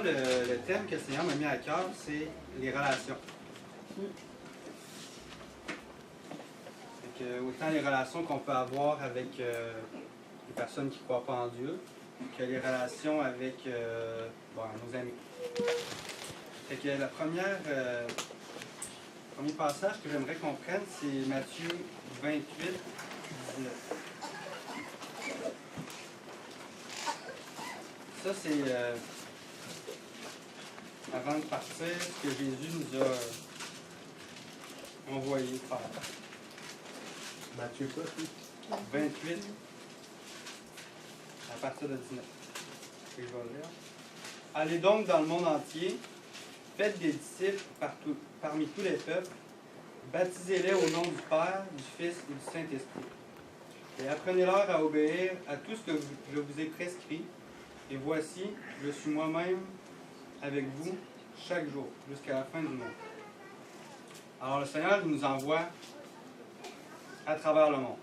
le thème que le Seigneur m'a mis à cœur, c'est les relations. Fait que, autant les relations qu'on peut avoir avec les personnes qui ne croient pas en Dieu, que les relations avec nos amis. Fait que le premier passage que j'aimerais qu'on prenne, c'est Matthieu 28, 19. Ça, c'est avant de partir, ce que Jésus nous a envoyé faire. Matthieu quoi, 28, à partir de 19. Et je vais lire. Allez donc dans le monde entier, faites des disciples parmi tous les peuples, baptisez-les au nom du Père, du Fils et du Saint-Esprit. Et apprenez-leur à obéir à tout ce que je vous ai prescrit. Et voici, je suis moi-même avec vous chaque jour, jusqu'à la fin du monde. Alors le Seigneur nous envoie à travers le monde.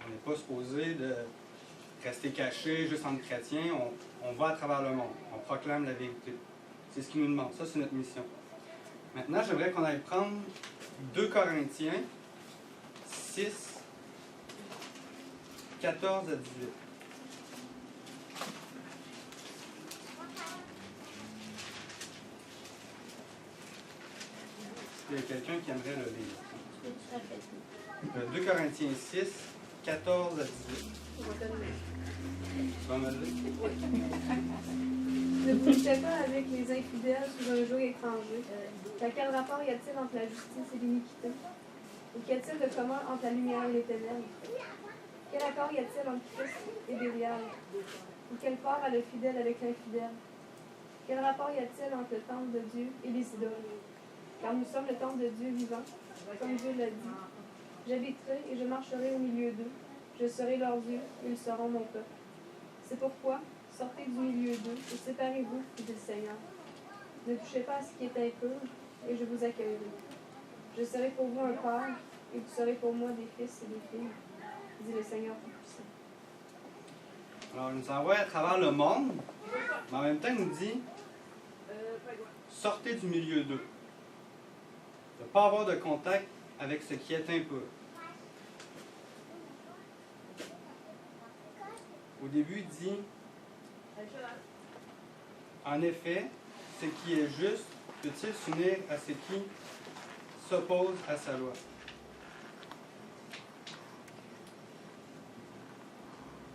On n'est pas supposé de rester caché juste entre chrétiens. On va à travers le monde. On proclame la vérité. C'est ce qu'il nous demande. Ça, c'est notre mission. Maintenant, j'aimerais qu'on aille prendre 2 Corinthiens 6, 14 à 18. Il y a quelqu'un qui aimerait le lire. 2 Corinthiens 6, 14 à 18. Tu vas me le lire? Ne vous couchez pas avec les infidèles sous un joug étranger. Car quel rapport y a-t-il entre la justice et l'iniquité? Ou qu'y a-t-il de commun entre la lumière et les ténèbres? Quel accord y a-t-il entre Christ et Bélial? Ou quel part a le fidèle avec l'infidèle? Quel rapport y a-t-il entre le temple de Dieu et les idoles? Car nous sommes le temple de Dieu vivant, comme Dieu l'a dit. J'habiterai et je marcherai au milieu d'eux. Je serai leur Dieu, et ils seront mon peuple. C'est pourquoi, sortez du milieu d'eux et séparez-vous, dit le Seigneur. Ne touchez pas à ce qui est impur, et je vous accueillerai. Je serai pour vous un père, et vous serez pour moi des fils et des filles, dit le Seigneur Tout-Puissant. Alors, il nous envoie à travers le monde, mais en même temps, il nous dit sortez du milieu d'eux. Ne pas avoir de contact avec ce qui est impur. Au début, il dit en effet, ce qui est juste peut-il s'unir à ce qui s'oppose à sa loi?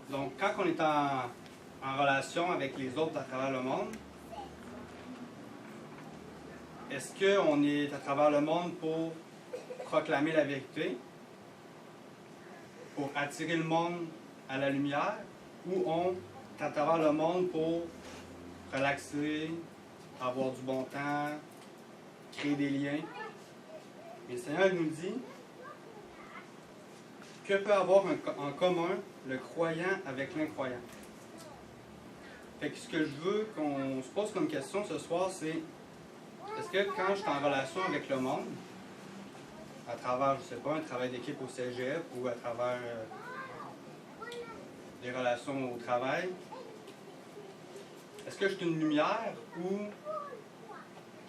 Donc, quand on est en relation avec les autres à travers le monde, est-ce qu'on est à travers le monde pour proclamer la vérité, pour attirer le monde à la lumière, ou on est à travers le monde pour relaxer, avoir du bon temps, créer des liens? Et le Seigneur nous dit que peut avoir en commun le croyant avec l'incroyant. Fait que ce que je veux qu'on se pose comme question ce soir, c'est est-ce que quand je suis en relation avec le monde, à travers, je ne sais pas, un travail d'équipe au cégep ou à travers des relations au travail, est-ce que je suis une lumière ou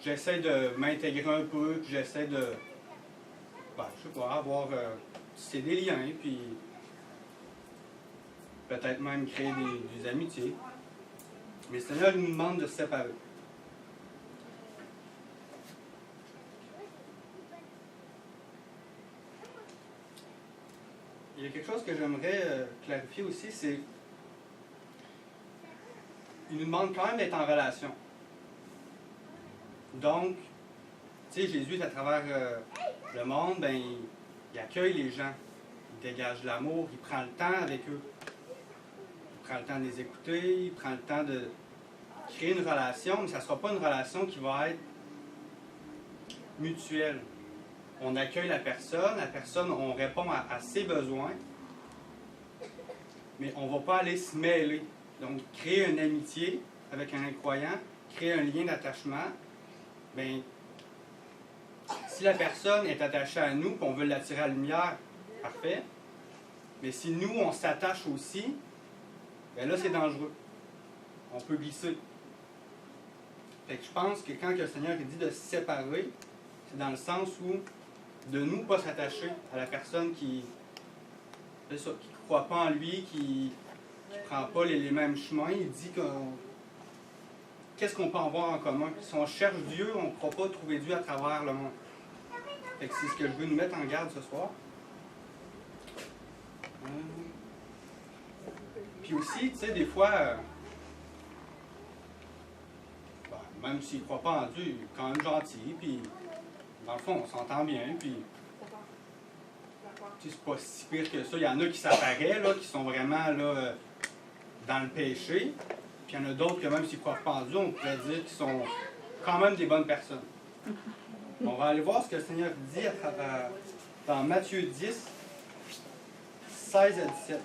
j'essaie de m'intégrer un peu, puis j'essaie de, je sais pas, avoir, tisser des liens, puis peut-être même créer des amitiés. Mais le Seigneur nous demande de se séparer. Il y a quelque chose que j'aimerais clarifier aussi, c'est il nous demande quand même d'être en relation. Donc, tu sais, Jésus, à travers le monde, ben, il accueille les gens, il dégage de l'amour, il prend le temps avec eux. Il prend le temps de les écouter, il prend le temps de créer une relation, mais ça ne sera pas une relation qui va être mutuelle. On accueille la personne, on répond à ses besoins, mais on ne va pas aller se mêler. Donc, créer une amitié avec un incroyant, créer un lien d'attachement, bien, si la personne est attachée à nous et on veut l'attirer à la lumière, parfait. Mais si nous, on s'attache aussi, bien là, c'est dangereux. On peut glisser. Fait que je pense que quand le Seigneur dit de se séparer, c'est dans le sens où de nous pas s'attacher à la personne qui ne croit pas en lui, qui ne prend pas les mêmes chemins. Il dit qu'est-ce qu'on peut avoir en commun. Si on cherche Dieu, on ne pourra pas trouver Dieu à travers le monde. Fait que c'est ce que je veux nous mettre en garde ce soir. Puis aussi, tu sais, des fois, même s'il ne croit pas en Dieu, il est quand même gentil, puis dans le fond, on s'entend bien, puis c'est pas si pire que ça. Il y en a qui s'apparaissent, là, qui sont vraiment là, dans le péché, puis il y en a d'autres que même s'ils ne croient pas en Dieu, on pourrait dire qu'ils sont quand même des bonnes personnes. On va aller voir ce que le Seigneur dit dans Matthieu 10, 16 à 17.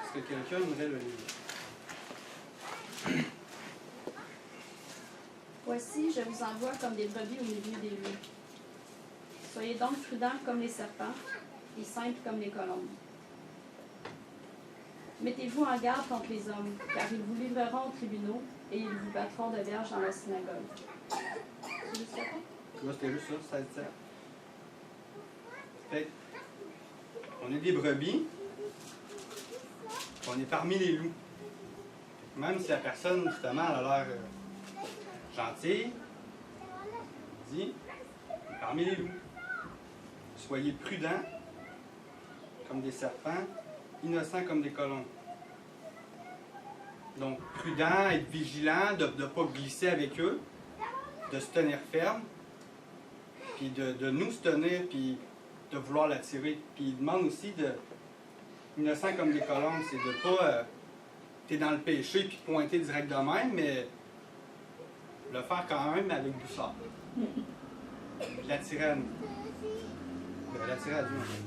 Est-ce que quelqu'un aimerait le lire? Voici, je vous envoie comme des brebis au milieu des loups. Soyez donc prudents comme les serpents et simples comme les colombes. Mettez-vous en garde contre les hommes, car ils vous livreront aux tribunaux et ils vous battront de verge dans la synagogue. C'est juste ça? Là, c'était juste ça, 16, 17. Fait on est des brebis, on est parmi les loups. Même si la personne, justement, elle a l'air gentille, dit, parmi les loups. Soyez prudents comme des serpents, innocents comme des colombes. Donc, prudent, être vigilant, de ne pas glisser avec eux, de se tenir ferme, puis de nous se tenir, puis de vouloir l'attirer. Puis il demande aussi de, innocent comme des colombes, c'est de pas, t'es dans le péché, puis pointer direct de même, mais le faire quand même avec douceur. L'attirer à nous. L'attirer à Dieu, en fait.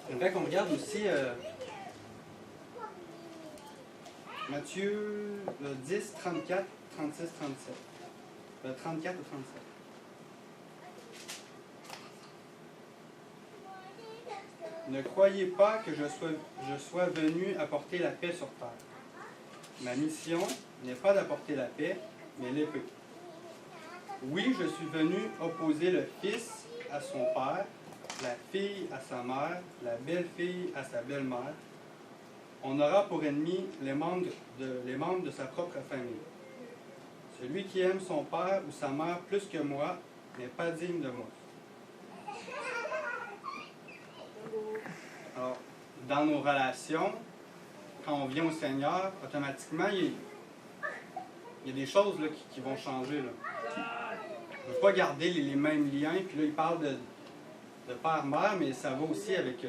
J'aimerais qu'on regarde aussi Matthieu 10, 34, 36, 37. 34 ou 37. Ne croyez pas que je sois venu apporter la paix sur terre. Ma mission n'est pas d'apporter la paix, mais l'épée. Oui, je suis venu opposer le fils à son père, la fille à sa mère, la belle-fille à sa belle-mère. On aura pour ennemis les membres de sa propre famille. Celui qui aime son père ou sa mère plus que moi n'est pas digne de moi. Alors, dans nos relations, quand on vient au Seigneur, automatiquement, il y a des choses là, qui vont changer. Là. On ne veut pas garder les mêmes liens. Puis là, il parle de père-mère, mais ça va aussi avec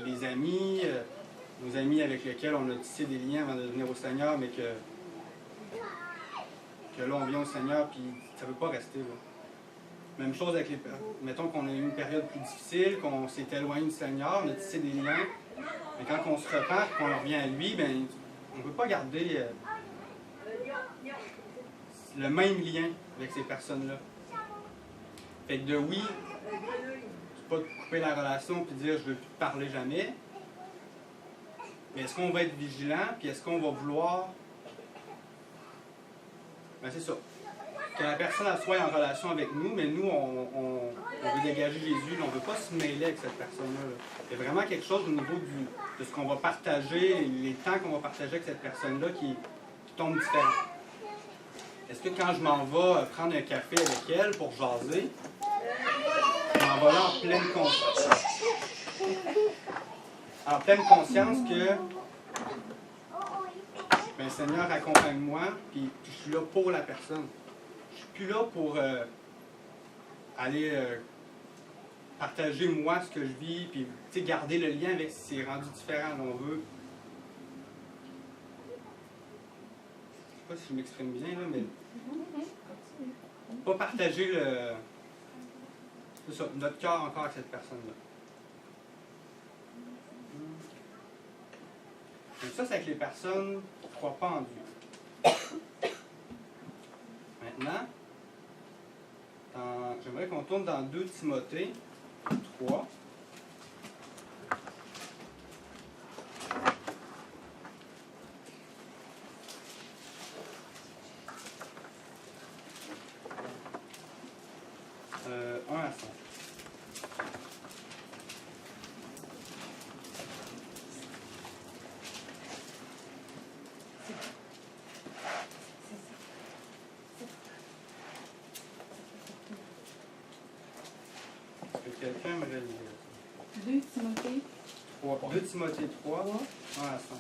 les amis, nos amis avec lesquels on a tissé des liens avant de venir au Seigneur, mais que là, on vient au Seigneur, puis ça ne veut pas rester. Là. Même chose avec mettons qu'on a eu une période plus difficile, qu'on s'est éloigné du Seigneur, on a tissé des liens. Mais quand on se repart, qu'on revient à lui, ben, on ne peut pas garder le même lien avec ces personnes-là. Fait que oui, c'est pas de couper la relation et dire je ne veux plus te parler jamais. Mais est-ce qu'on va être vigilant, puis est-ce qu'on va vouloir. Ben c'est ça. Que la personne elle soit en relation avec nous, mais nous, on veut dégager Jésus, on ne veut pas se mêler avec cette personne-là. Là. Il y a vraiment quelque chose au niveau de ce qu'on va partager, les temps qu'on va partager avec cette personne-là qui tombe différent. Est-ce que quand je m'en vais prendre un café avec elle pour jaser, je m'en vais là en pleine conscience? En pleine conscience que ben, Seigneur, accompagne-moi, puis je suis là pour la personne. Je suis plus là pour aller partager moi ce que je vis, puis garder le lien avec si c'est rendu différent, on veut. Je sais pas si je m'exprime bien, là, mais pas partager c'est ça, notre cœur encore avec cette personne-là. Donc ça, c'est avec les personnes qui ne croient pas en Dieu. tourne dans 2 Timothée 3. Euh, 1 à 5. Est-ce que quelqu'un me relire? 2 Timothée 2 Timothée 3, 1 à 5.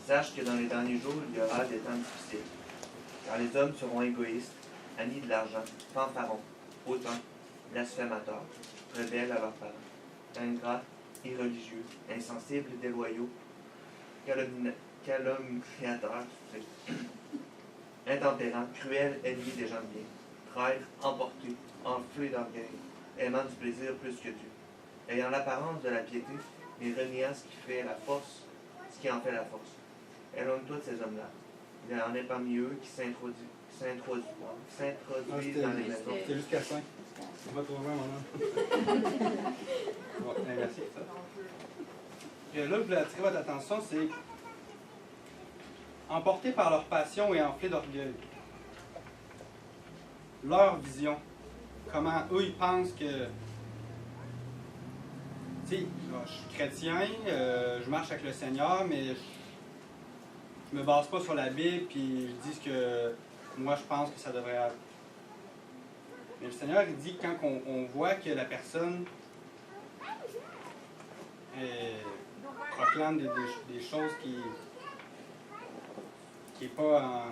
Sache que dans les derniers jours, il y aura des temps difficiles. Car les hommes seront égoïstes, amis de l'argent, fanfarons, hautains, blasphémateurs, rebelles à leurs parents, ingrats, irreligieux, insensibles et déloyaux, calomniateurs, intempérants, cruels, ennemis des gens de bien, traîtres, emportés, enflés d'orgueil, aimant du plaisir plus que Dieu, ayant l'apparence de la piété, mais reniant ce qui en fait la force. Éloigne-toi de ces hommes-là. Il y en a parmi eux qui s'introduisent dans les maisons. C'était jusqu'à 5. On va trouver un moment. Bon, merci pour ça. Et là, je voulais attirer votre attention, c'est emportés par leur passion et enflés d'orgueil. Leur vision. Comment eux, ils pensent que... Tu sais, je suis chrétien, je marche avec le Seigneur, mais je me base pas sur la Bible, puis je dis ce que moi je pense que ça devrait être. Mais le Seigneur, il dit que quand on voit que la personne proclame des choses qui ne prend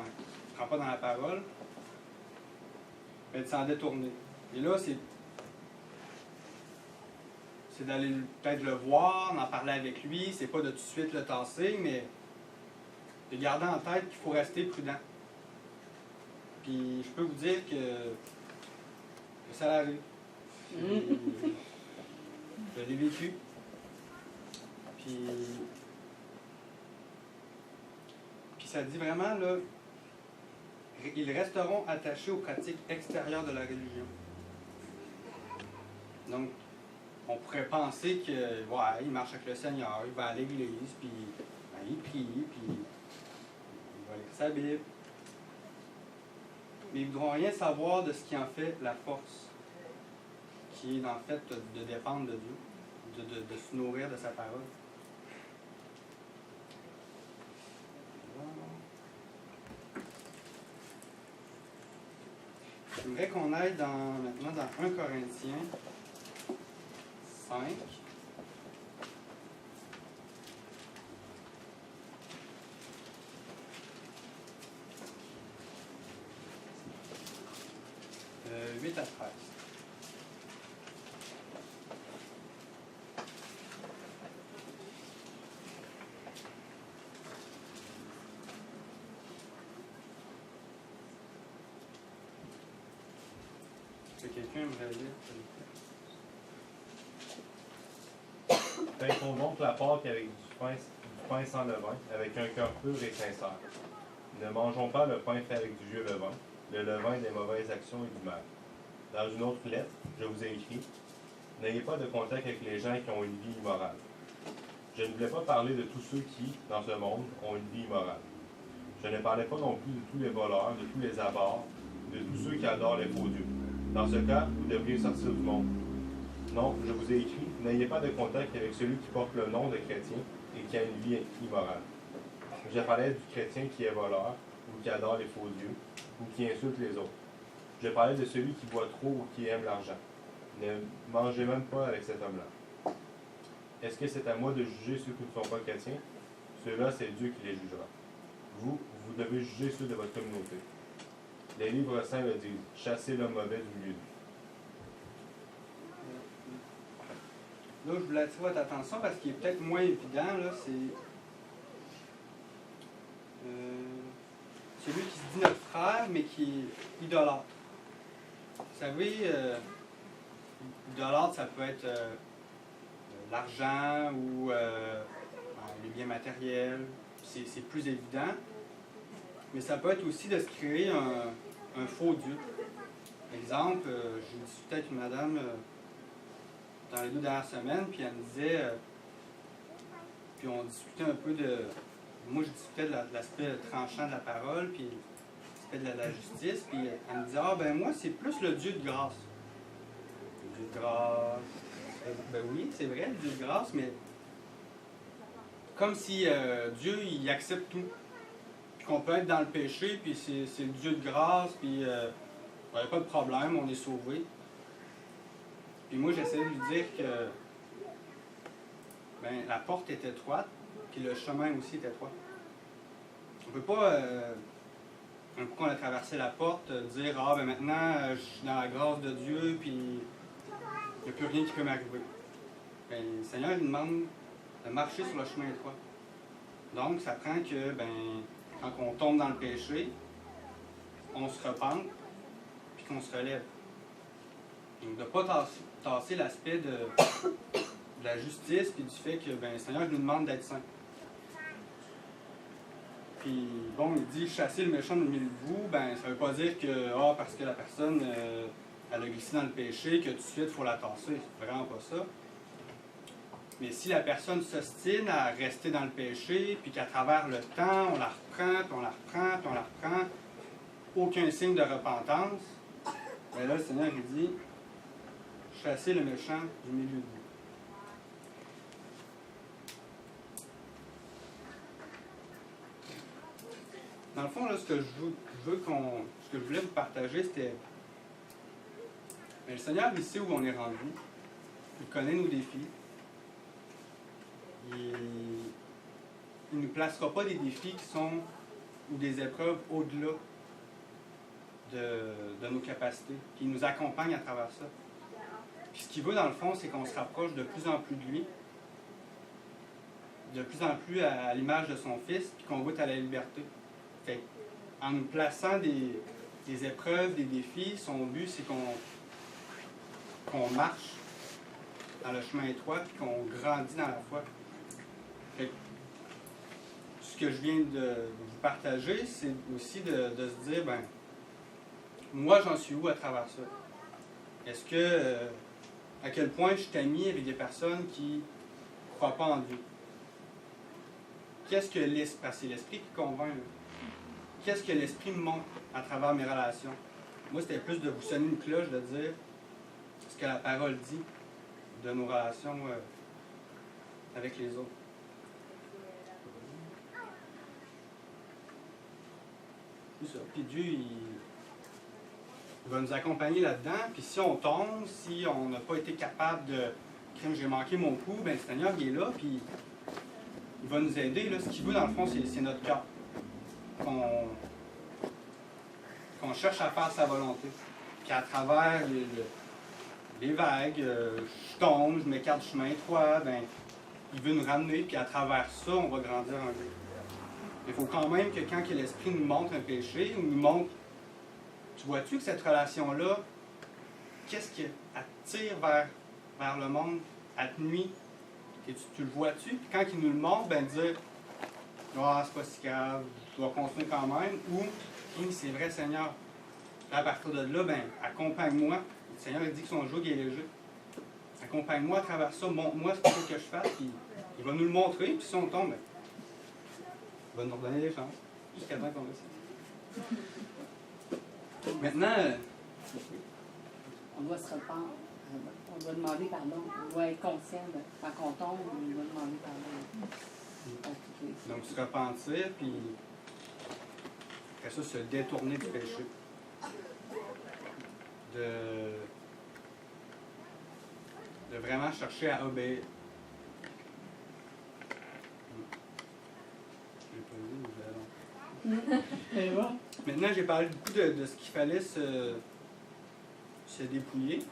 pas dans la parole, ben, de s'en détourner. Et là, c'est d'aller peut-être le voir, d'en parler avec lui, c'est pas de tout de suite le tasser, mais de garder en tête qu'il faut rester prudent. Puis je peux vous dire que ça l'arrive. Je l'ai vécu. Puis ça dit vraiment, là, ils resteront attachés aux pratiques extérieures de la religion. Donc, on pourrait penser que, ouais, il marche avec le Seigneur, il va à l'église, puis ben, il prie, puis il va lire sa Bible. Mais ils ne voudront rien savoir de ce qui en fait la force, qui est en fait de dépendre de Dieu, de se nourrir de sa parole. J'aimerais qu'on aille maintenant dans 1 Corinthiens 5. « 8 à 13. Est-ce que quelqu'un aimerait lire? Faites donc la Pâque avec du pain sans levain, avec un cœur pur et sincère. Ne mangeons pas le pain fait avec du vieux levain, le levain des mauvaises actions et du mal. Dans une autre lettre, je vous ai écrit, n'ayez pas de contact avec les gens qui ont une vie immorale. Je ne voulais pas parler de tous ceux qui, dans ce monde, ont une vie immorale. Je ne parlais pas non plus de tous les voleurs, de tous les avares, de tous ceux qui adorent les faux dieux. Dans ce cas, vous devriez sortir du monde. Non, je vous ai écrit, n'ayez pas de contact avec celui qui porte le nom de chrétien et qui a une vie immorale. Je parlais du chrétien qui est voleur, ou qui adore les faux dieux, ou qui insulte les autres. Je parlais de celui qui boit trop ou qui aime l'argent. Ne mangez même pas avec cet homme-là. Est-ce que c'est à moi de juger ceux qui ne sont pas chrétiens? Ceux-là, c'est Dieu qui les jugera. Vous devez juger ceux de votre communauté. Les livres saints le disent, chassez l'homme mauvais du milieu de vous. Là, je voulais attirer votre attention parce qu'il est peut-être moins évident, là, c'est celui qui se dit notre frère, mais qui est idolâtre. Vous savez, idolâtre, ça peut être l'argent ou les biens matériels. C'est plus évident. Mais ça peut être aussi de se créer un faux Dieu. Exemple, j'ai discuté avec une madame dans les 2 dernières semaines, puis elle me disait, puis on discutait un peu de, moi je discutais de l'aspect tranchant de la parole, puis l'aspect de la justice, puis elle me disait, ah ben moi c'est plus le Dieu de grâce. Le Dieu de grâce, ben oui, c'est vrai, le Dieu de grâce, mais comme si Dieu il accepte tout, puis qu'on peut être dans le péché, puis c'est le Dieu de grâce, puis il n'y a pas de problème, on est sauvé. Puis moi, j'essayais de lui dire que ben, la porte est étroite, puis le chemin aussi est étroit. On ne peut pas, un coup qu'on a traversé la porte, dire « Ah, ben maintenant, je suis dans la grâce de Dieu, puis il n'y a plus rien qui peut m'arriver. » Ben, le Seigneur il demande de marcher sur le chemin étroit. Donc, ça prend que, ben, quand on tombe dans le péché, on se repente, puis qu'on se relève. Donc, de ne pas tasser l'aspect de la justice puis du fait que ben, le Seigneur nous demande d'être saints. Puis, bon, il dit chasser le méchant du milieu de vous, ben, ça ne veut pas dire que parce que la personne elle a glissé dans le péché, que tout de suite il faut la tasser. C'est vraiment pas ça. Mais si la personne s'ostine à rester dans le péché, puis qu'à travers le temps, on la reprend, puis on la reprend, puis on la reprend, aucun signe de repentance, ben là, le Seigneur il dit chasser le méchant du milieu de vous. Dans le fond, là, ce que je voulais vous partager, c'était le Seigneur, il sait où on est rendu. Il connaît nos défis. Il ne nous placera pas des défis qui sont ou des épreuves au-delà de nos capacités. Puis il nous accompagne à travers ça. Puis ce qu'il veut, dans le fond, c'est qu'on se rapproche de plus en plus de lui, de plus en plus à l'image de son Fils, puis qu'on goûte à la liberté. Fait, en nous plaçant des épreuves, des défis, son but, c'est qu'on marche dans le chemin étroit, puis qu'on grandit dans la foi. Fait, ce que je viens de vous partager, c'est aussi de se dire, ben, moi, j'en suis où à travers ça? Est-ce que, à quel point je suis ami avec des personnes qui ne croient pas en Dieu? Qu'est-ce que l'esprit? Parce que c'est l'esprit qui convainc. Là. Qu'est-ce que l'esprit me montre à travers mes relations? Moi, c'était plus de vous sonner une cloche, de dire ce que la parole dit de nos relations avec les autres. C'est ça. Puis Dieu, il va nous accompagner là-dedans. Puis si on tombe, si on n'a pas été capable de... J'ai manqué mon coup, ben le Seigneur, il est là, puis il va nous aider. Là. Ce qu'il veut, dans le fond, c'est notre cœur. Qu'on cherche à faire sa volonté. Puis à travers les vagues, je tombe, je m'écarte du chemin étroit, ben, il veut nous ramener, puis à travers ça, on va grandir en lui. Il faut quand même que quand l'Esprit nous montre un péché, ou nous montre, tu vois-tu que cette relation-là, qu'est-ce qui attire vers le monde, elle te nuit, et tu le vois-tu, puis quand il nous le montre, ben dire, ah, c'est pas si grave, je dois continuer quand même, ou, c'est vrai Seigneur, à partir de là, ben, accompagne-moi. Le Seigneur il dit que son joug est léger. Accompagne-moi à travers ça, montre-moi ce qu'il faut que je fasse, puis il va nous le montrer, puis si on tombe, ben, il va nous redonner des chances, jusqu'à temps qu'on réussisse. Maintenant, on doit se repentir, on doit demander pardon, on doit être conscient de quand on tombe, on doit demander pardon. Donc se repentir, puis après ça, se détourner du péché. De vraiment chercher à obéir. Maintenant, j'ai parlé beaucoup de ce qu'il fallait se dépouiller.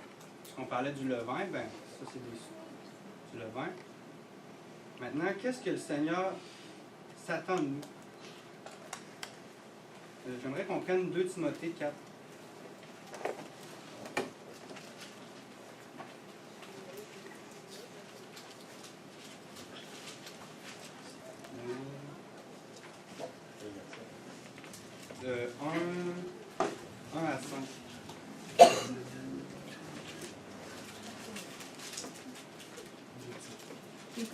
Parce qu'on parlait du levain, ben ça c'est du levain. Maintenant, qu'est-ce que le Seigneur s'attend de nous? J'aimerais qu'on prenne 2 Timothée 4. De 1 à 5. 2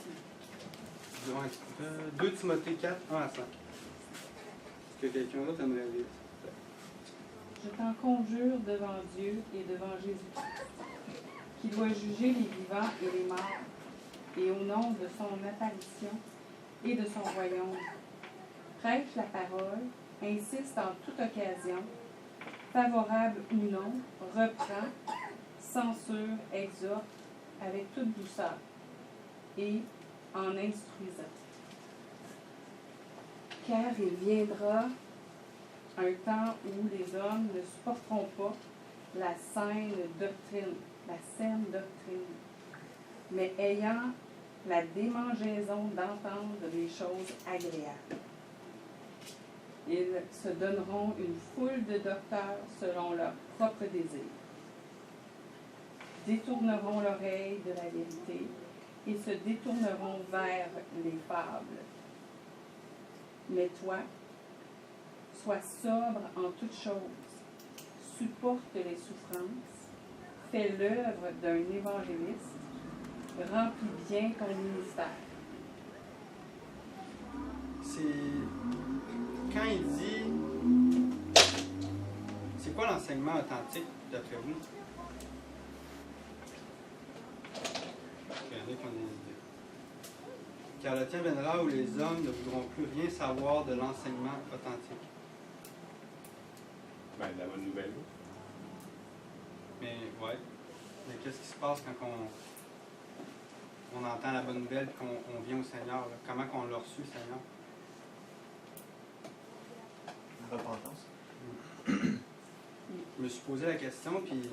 Timothée 4, 1 à 5. Est-ce que quelqu'un d'autre aimerait lire? Je t'en conjure devant Dieu et devant Jésus-Christ, qui doit juger les vivants et les morts, et au nom de son apparition et de son royaume. Prêche la parole, insiste en toute occasion, favorable ou non, reprend, censure, exhorte, avec toute douceur, et en instruisant. Car il viendra un temps où les hommes ne supporteront pas la saine doctrine, mais ayant la démangeaison d'entendre les choses agréables. Ils se donneront une foule de docteurs selon leurs propres désirs, détourneront l'oreille de la vérité et se détourneront vers les fables. Mais toi, sois sobre en toutes choses, supporte les souffrances, fais l'œuvre d'un évangéliste, remplis bien ton ministère. C'est quand il dit, c'est quoi l'enseignement authentique d'après vous? Regardez qu'on ait une idée. Car le temps viendra où les hommes ne voudront plus rien savoir de l'enseignement authentique. Ben, la bonne nouvelle. Mais ouais. Mais qu'est-ce qui se passe quand on entend la bonne nouvelle et qu'on vient au Seigneur? Là? Comment qu'on l'a reçu, Seigneur? Repentance. Je me suis posé la question, puis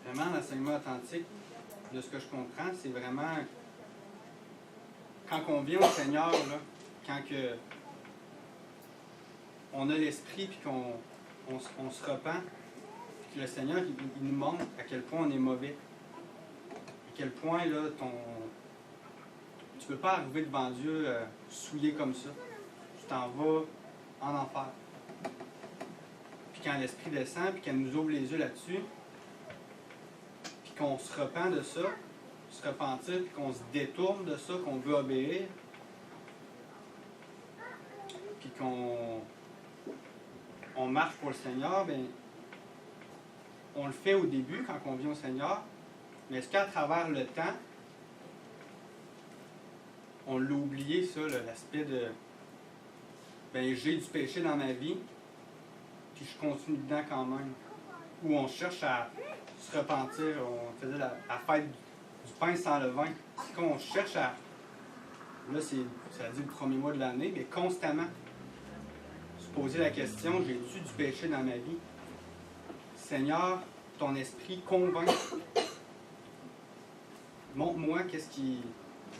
vraiment l'enseignement authentique, de ce que je comprends, c'est vraiment quand on vient au Seigneur, là, quand on a l'esprit puis qu'on se repent, puis que le Seigneur il nous montre à quel point on est mauvais, à quel point là, tu peux pas arriver devant Dieu souillé comme ça. Tu t'en vas en enfer. Puis quand l'Esprit descend, puis qu'elle nous ouvre les yeux là-dessus, puis qu'on se repent de ça, se repentir, puis qu'on se détourne de ça, qu'on veut obéir, puis qu'on marche pour le Seigneur, bien, on le fait au début quand on vient au Seigneur, mais est-ce qu'à travers le temps, on l'a oublié, ça, l'aspect de ben j'ai du péché dans ma vie, puis je continue dedans quand même. Ou on cherche à se repentir, on faisait la fête du pain sans levain. Quand on cherche à, là ça dit le premier mois de l'année, mais constamment se poser la question, j'ai-tu du péché dans ma vie? Seigneur, ton esprit convainc. Montre-moi qu'est-ce qui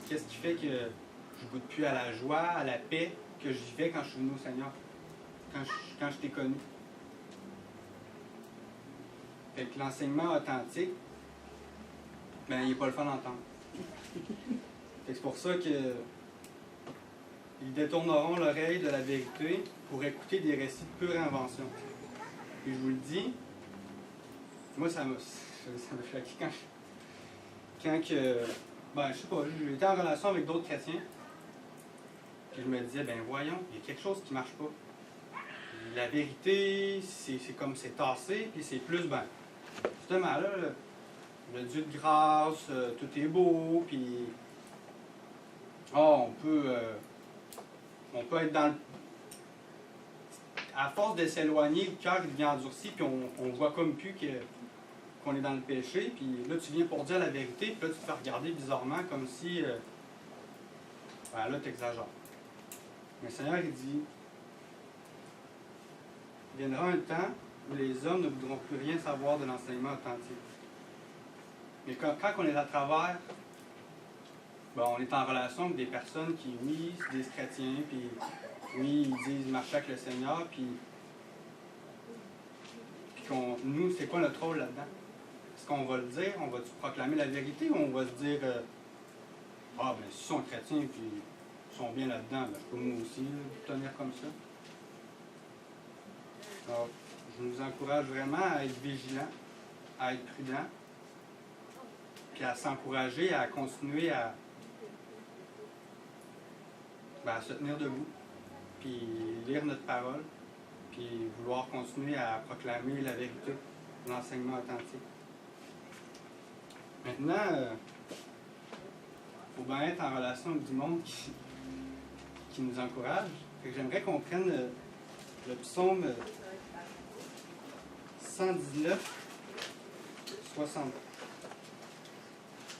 fait que je ne goûte plus à la joie, à la paix que j'y vais quand je suis venu au Seigneur, quand je t'ai connu. Fait que l'enseignement authentique, ben, il n'est pas le fun d'entendre. C'est pour ça que ils détourneront l'oreille de la vérité pour écouter des récits de pure invention. Et je vous le dis, moi ça m'a choqué quand ben, je sais pas, j'étais en relation avec d'autres chrétiens. Puis je me disais, ben voyons, il y a quelque chose qui ne marche pas. La vérité, c'est comme c'est tassé, puis c'est plus, ben, justement, là, le Dieu de grâce, tout est beau, puis on peut être dans le... À force de s'éloigner, le cœur devient endurci, puis on voit comme plus qu'on est dans le péché, puis là, tu viens pour dire la vérité, puis là, tu te fais regarder bizarrement, comme si, ben là, tu exagères. Mais le Seigneur, il dit, il viendra un temps où les hommes ne voudront plus rien savoir de l'enseignement authentique. Mais quand on est à travers, ben, on est en relation avec des personnes qui, oui, se disent chrétiens, puis oui, ils disent marcher avec le Seigneur, puis nous, c'est quoi notre rôle là-dedans? Est-ce qu'on va le dire, on va proclamer la vérité, ou on va se dire, ah, ben, s'ils sont chrétiens, puis ils sont bien là-dedans, ben, je peux moi aussi tenir comme ça. Alors, je vous encourage vraiment à être vigilant, à être prudent, puis à s'encourager, à continuer à, à se tenir debout, puis lire notre parole, puis vouloir continuer à proclamer la vérité, l'enseignement authentique. Maintenant, faut bien être en relation avec du monde qui nous encourage. Fait que j'aimerais qu'on prenne le psaume 119, 60,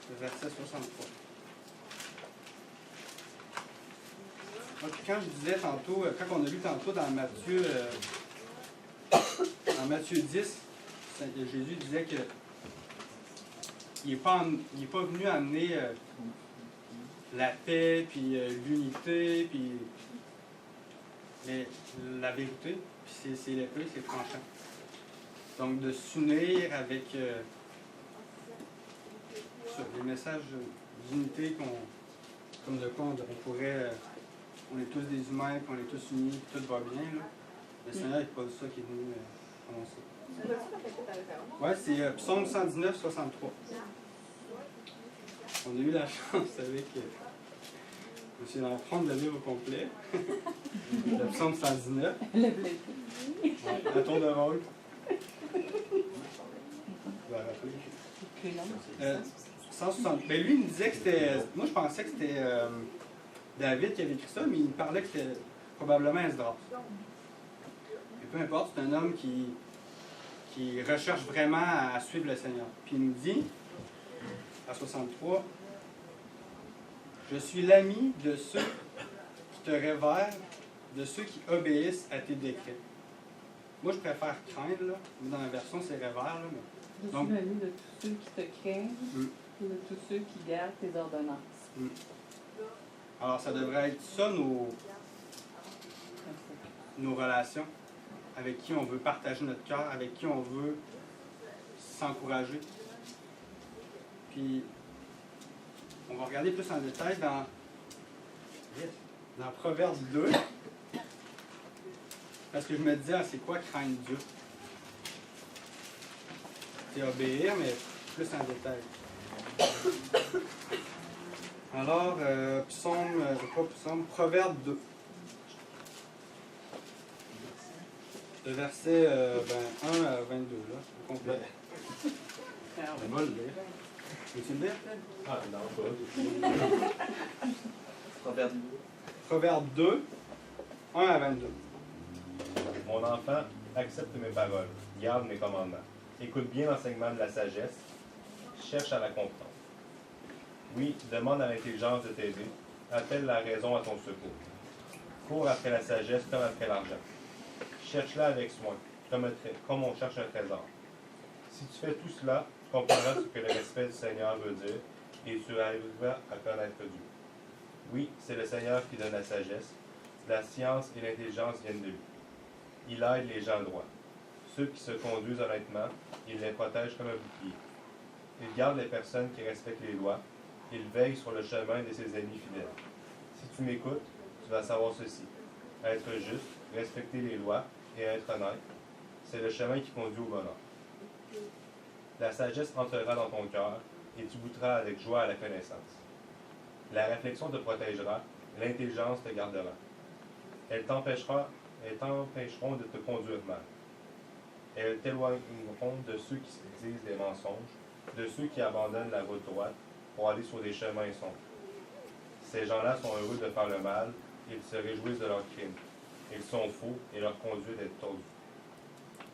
le verset 63. Puis quand je disais tantôt, quand on a lu tantôt dans Matthieu 10, Jésus disait que il n'est pas venu amener la paix, puis l'unité, puis la vérité, puis c'est l'épée, c'est tranchant. Donc de s'unir avec des messages d'unité comme de quoi on pourrait, on est tous des humains, puis on est tous unis, puis tout va bien. Là. Le Seigneur n'est pas ça qui est venu annoncer. Oui, c'est Psaume 119, 63. On a eu la chance avec M. Lafronde de le lire au complet. Le Psaume 119. À tour de rôle. Je vais rappeler. 160. Ben lui, il me disait que c'était. Moi, je pensais que c'était David qui avait écrit ça, mais il me parlait que c'était probablement Esdras. Et peu importe, c'est un homme qui recherche vraiment à suivre le Seigneur. Puis il nous dit, à 63, « Je suis l'ami de ceux qui te révèrent, de ceux qui obéissent à tes décrets. » Moi, je préfère craindre, là. Dans la version, c'est révère, là. Mais... Je suis l'ami de tous ceux qui te craignent et de tous ceux qui gardent tes ordonnances. Alors, ça devrait être ça, nos relations, avec qui on veut partager notre cœur, avec qui on veut s'encourager. Puis, on va regarder plus en détail dans Proverbe 2. Parce que je me disais, c'est quoi craindre Dieu? C'est obéir, mais plus en détail. Alors, Proverbe 2. Le verset 1 à 22, là, au complet. On va le lire. Veux-tu le lire, peut-être? Ah, non, pas. Proverbe 2, 1 à 22. Mon enfant, accepte mes paroles, garde mes commandements. Écoute bien l'enseignement de la sagesse, cherche à la comprendre. Oui, demande à l'intelligence de t'aider, appelle la raison à ton secours. Cours après la sagesse comme après l'argent. Cherche-la avec soin, comme on cherche un trésor. Si tu fais tout cela, tu comprendras ce que le respect du Seigneur veut dire et tu arriveras à connaître Dieu. Oui, c'est le Seigneur qui donne la sagesse. La science et l'intelligence viennent de lui. Il aide les gens droits. Ceux qui se conduisent honnêtement, il les protège comme un bouclier. Il garde les personnes qui respectent les lois. Il veille sur le chemin de ses amis fidèles. Si tu m'écoutes, tu vas savoir ceci. Être juste, respecter les lois et être honnête, c'est le chemin qui conduit au bonheur. La sagesse entrera dans ton cœur et tu goûteras avec joie à la connaissance. La réflexion te protégera, l'intelligence te gardera. Elles t'empêcheront de te conduire mal. Elles t'éloigneront de ceux qui se disent des mensonges, de ceux qui abandonnent la route droite pour aller sur des chemins sombres. Ces gens-là sont heureux de faire le mal, ils se réjouissent de leurs crimes. Ils sont faux et leur conduite est tordue.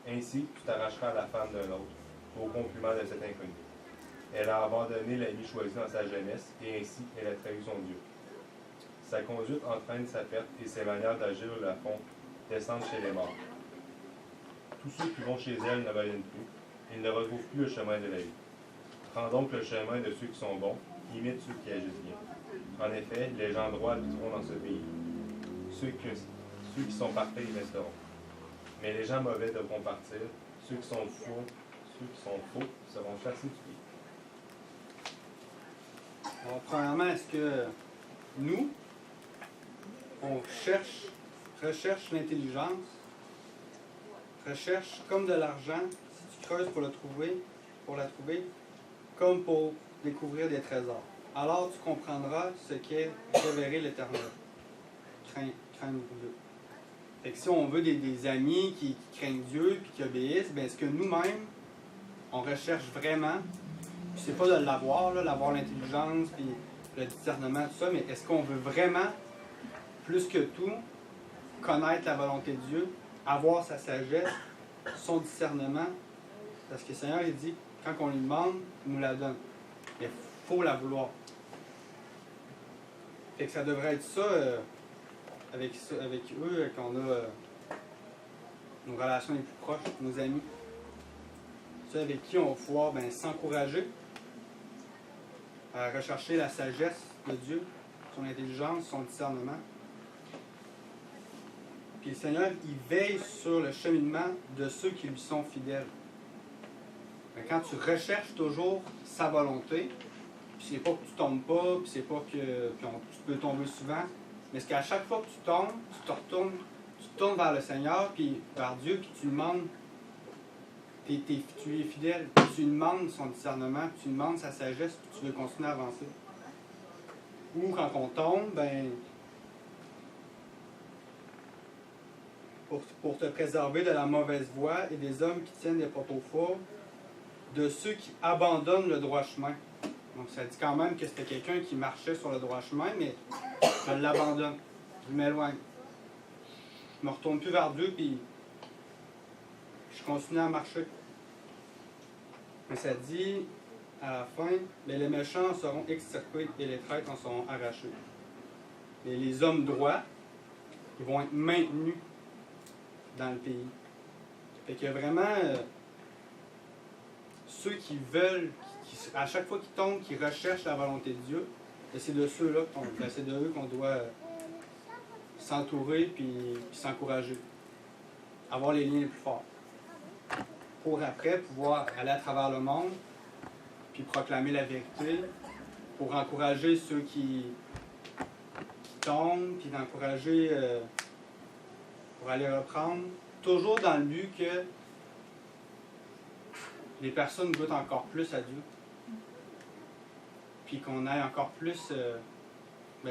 Ainsi, tu t'arracheras à la femme d'un autre, au compliment de cet inconnu. Elle a abandonné l'ami choisi dans sa jeunesse, et ainsi elle a trahi son Dieu. Sa conduite entraîne sa perte et ses manières d'agir la font descendre chez les morts. Tous ceux qui vont chez elle ne reviennent plus, ils ne retrouvent plus le chemin de la vie. Prends donc le chemin de ceux qui sont bons, imite ceux qui agissent bien. En effet, les gens droits habiteront dans ce pays. Ceux qui sont parfaits y resteront. Mais les gens mauvais devront partir, ceux qui sont faux seront chassés du pays. Alors, premièrement, est-ce que nous, on recherche l'intelligence, recherche comme de l'argent, si tu creuses pour la trouver, comme pour découvrir des trésors. Alors tu comprendras ce qu'est révérer l'Éternel. Craindre Dieu. Fait que si on veut des amis qui craignent Dieu et qui obéissent, bien, est-ce que nous-mêmes, on recherche vraiment, puis c'est pas de l'avoir, l'avoir l'intelligence, puis le discernement, tout ça, mais est-ce qu'on veut vraiment, plus que tout, connaître la volonté de Dieu, avoir sa sagesse, son discernement? Parce que le Seigneur, il dit, quand on lui demande, il nous la donne. Mais il faut la vouloir. Fait que ça devrait être ça, avec eux, qu'on a nos relations les plus proches, nos amis. Ceux avec qui on va pouvoir s'encourager à rechercher la sagesse de Dieu, son intelligence, son discernement. Puis le Seigneur, il veille sur le cheminement de ceux qui lui sont fidèles. Quand tu recherches toujours sa volonté, puis c'est pas que tu tombes pas, puis c'est pas que tu peux tomber souvent, mais c'est qu'à chaque fois que tu tombes, tu te tournes vers le Seigneur, puis vers Dieu, puis tu demandes, tu es fidèle, puis tu lui demandes son discernement, puis tu lui demandes sa sagesse, puis tu veux continuer à avancer. Ou quand on tombe, pour te préserver de la mauvaise voie et des hommes qui tiennent des poteaux fauves, de ceux qui abandonnent le droit chemin. Donc ça dit quand même que c'était quelqu'un qui marchait sur le droit chemin, mais je l'abandonne, je m'éloigne. Je me retourne plus vers Dieu, puis je continue à marcher. Mais ça dit, à la fin, mais les méchants seront extirpés et les traîtres en seront arrachés. Mais les hommes droits, ils vont être maintenus dans le pays. Fait qu'il y a vraiment ceux qui veulent, à chaque fois qu'ils tombent, qui recherchent la volonté de Dieu, et c'est de ceux-là, c'est de eux qu'on doit s'entourer puis s'encourager. Avoir les liens les plus forts. Pour après pouvoir aller à travers le monde, puis proclamer la vérité, pour encourager ceux qui tombent, puis d'encourager pour aller reprendre, toujours dans le but que les personnes goûtent encore plus à Dieu, puis qu'on aille encore plus,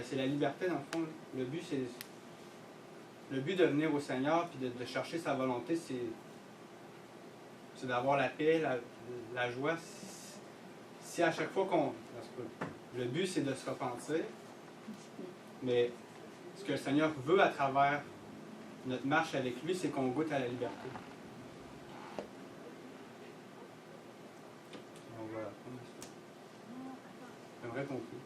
c'est la liberté dans le fond. Le but, c'est le but de venir au Seigneur, puis de chercher sa volonté, c'est d'avoir la paix, la joie. Si à chaque fois le but, c'est de se repentir, mais ce que le Seigneur veut à travers notre marche avec lui, c'est qu'on goûte à la liberté. Donc voilà. J'aimerais conclure.